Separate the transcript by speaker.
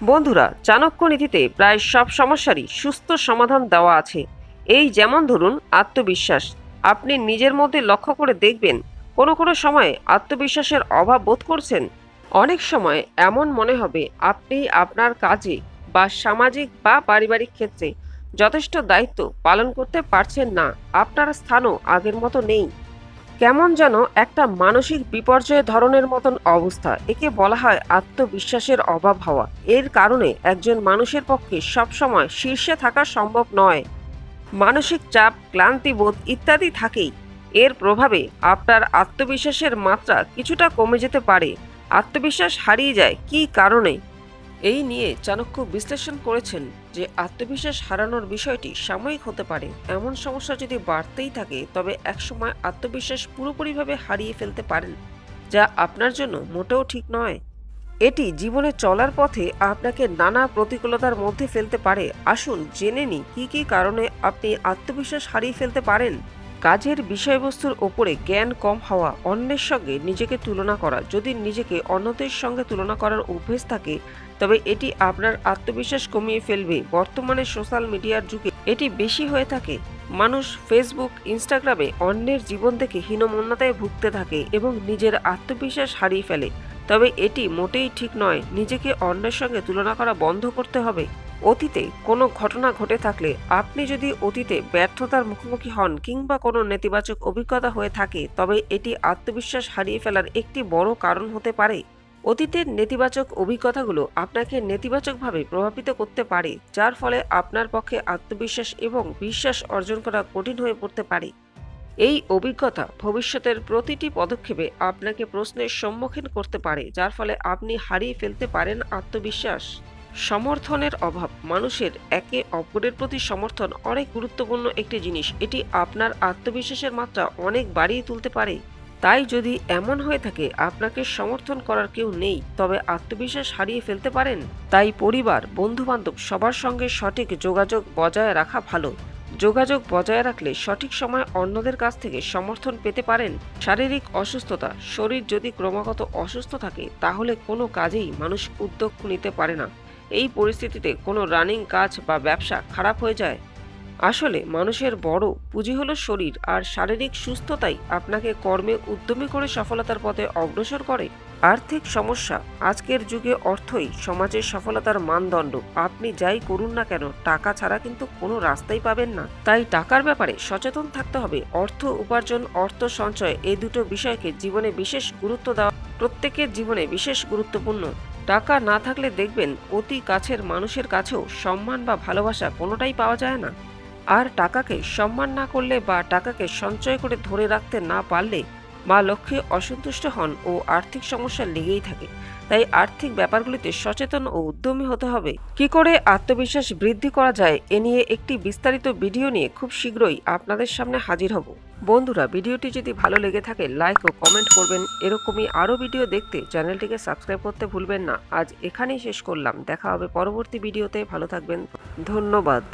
Speaker 1: বন্ধুরা, চাণক্য নীতিতে প্রায় সব সমস্যারই সুস্থ সমাধান দেওয়া আছে। এই যেমন ধরুন আত্মবিশ্বাস। আপনি নিজের মধ্যে লক্ষ্য করে দেখবেন কোনো কোনো সময় আত্মবিশ্বাসের অভাব বোধ করছেন। অনেক সময় এমন মনে হবে আপনি আপনার কাজে বা সামাজিক বা পারিবারিক ক্ষেত্রে যথেষ্ট দায়িত্ব পালন করতে পারছেন না। আপনার স্থানও আগের মতো নেই। কেমন যেন একটা মানসিক বিপর্যয় ধরনের মতন অবস্থা। একে বলা হয় আত্মবিশ্বাসের অভাব হওয়া। এর কারণে একজন মানুষের পক্ষে সবসময় শীর্ষে থাকা সম্ভব নয়। মানসিক চাপ, ক্লান্তিবোধ ইত্যাদি থাকেই। এর প্রভাবে আপনার আত্মবিশ্বাসের মাত্রা কিছুটা কমে যেতে পারে। আত্মবিশ্বাস হারিয়ে যায় কী কারণে? এই নিয়ে চাণক্য বিশ্লেষণ করেছেন যে আত্মবিশ্বাস হারানোর বিষয়টি সাময়িক হতে পারে। এমন সমস্যা যদি বাড়তেই থাকে তবে একসময় আত্মবিশ্বাস পুরোপুরিভাবে হারিয়ে ফেলতে পারেন, যা আপনার জন্য মোটেও ঠিক নয়। এটি জীবনে চলার পথে আপনাকে নানা প্রতিকূলতার মধ্যে ফেলতে পারে। আসুন জেনে নিই কী কী কারণে আপনি আত্মবিশ্বাস হারিয়ে ফেলতে পারেন। কাজের বিষয়বস্তুর ওপরে জ্ঞান কম হওয়া, অন্যের সঙ্গে নিজেকে তুলনা করা। যদি নিজেকে অন্যদের সঙ্গে তুলনা করার অভ্যেস থাকে তবে এটি আপনার আত্মবিশ্বাস কমিয়ে ফেলবে। বর্তমানে সোশ্যাল মিডিয়ার যুগে এটি বেশি হয়ে থাকে। মানুষ ফেসবুক, ইনস্টাগ্রামে অন্যের জীবন দেখে হীনমন্যতায় ভুগতে থাকে এবং নিজের আত্মবিশ্বাস হারিয়ে ফেলে। তবে এটি মোটেই ঠিক নয়। নিজেকে অন্যের সঙ্গে তুলনা করা বন্ধ করতে হবে। অতীতে কোনো ঘটনা ঘটে থাকলে, আপনি যদি অতীতে ব্যর্থতার মুখোমুখি হন কিংবা কোনো নেতিবাচক অভিজ্ঞতা হয়ে থাকে তবে এটি আত্মবিশ্বাস হারিয়ে ফেলার একটি বড় কারণ হতে পারে। অতীতের নেতিবাচক অভিজ্ঞতাগুলো আপনাকে নেতিবাচকভাবে প্রভাবিত করতে পারে, যার ফলে আপনার পক্ষে আত্মবিশ্বাস এবং বিশ্বাস অর্জন করা কঠিন হয়ে পড়তে পারে। এই অভিজ্ঞতা ভবিষ্যতের প্রতিটি পদক্ষেপে আপনাকে প্রশ্নের সম্মুখীন করতে পারে, যার ফলে আপনি হারিয়ে ফেলতে পারেন আত্মবিশ্বাস। সমর্থনের অভাব। মানুষের একে অপরের প্রতি সমর্থন অনেক গুরুত্বপূর্ণ একটি জিনিস। এটি আপনার আত্মবিশ্বাসের মাত্রা অনেক বাড়িয়ে তুলতে পারে। তাই যদি এমন হয়ে থাকে আপনাকে সমর্থন করার কেউ নেই তবে আত্মবিশ্বাস হারিয়ে ফেলতে পারেন। তাই পরিবার, বন্ধুবান্ধব সবার সঙ্গে সঠিক যোগাযোগ বজায় রাখা ভালো। যোগাযোগ বজায় রাখলে সঠিক সময় অন্যদের কাছ থেকে সমর্থন পেতে পারেন। শারীরিক অসুস্থতা। শরীর যদি ক্রমাগত অসুস্থ থাকে তাহলে কোনো কাজেই মানুষ উদ্যোগ নিতে পারে না। এই পরিস্থিতিতে কোনো রানিং কাজ বা ব্যবসা খারাপ হয়ে যায়। আসলে মানুষের বড় পুঁজি হলো শরীর, আর শারীরিক সুস্থতাই আপনাকে কর্মে উদ্যমী করে সফলতার পথে অগ্রসর করে। আর্থিক সমস্যা। আজকের যুগে অর্থই সমাজের সফলতার মানদণ্ড। আপনি যাই করুন না কেন টাকা ছাড়া কিন্তু কোনো রাস্তাই পাবেন না। তাই টাকার ব্যাপারে সচেতন থাকতে হবে। অর্থ উপার্জন, অর্থ সঞ্চয়, এই দুটো বিষয়কে জীবনে বিশেষ গুরুত্ব দেওয়া প্রত্যেকের জীবনে বিশেষ গুরুত্বপূর্ণ। টাকা না থাকলে দেখবেন অতি কাছের মানুষের কাছেও সম্মান বা ভালোবাসা কোনোটাই পাওয়া যায় না। আর টাকাকে সম্মান না করলে বা টাকাকে সঞ্চয় করে ধরে রাখতে না পারলে মা লক্ষ্মী অসন্তুষ্ট হন ও আর্থিক সমস্যা লেগেই থাকে। তাই আর্থিক ব্যাপারগুলিতে সচেতন ও উদ্যমী হতে হবে। কি করে আত্মবিশ্বাস বৃদ্ধি করা যায় এ নিয়ে একটি বিস্তারিত ভিডিও নিয়ে খুব শীঘ্রই আপনাদের সামনে হাজির হব। বন্ধুরা, ভিডিওটি যদি ভালো লেগে থাকে লাইক ও কমেন্ট করবেন। এরকমই আরও ভিডিও দেখতে চ্যানেলটিকে সাবস্ক্রাইব করতে ভুলবেন না। আজ এখানেই শেষ করলাম। দেখা হবে পরবর্তী ভিডিওতে। ভালো থাকবেন। ধন্যবাদ।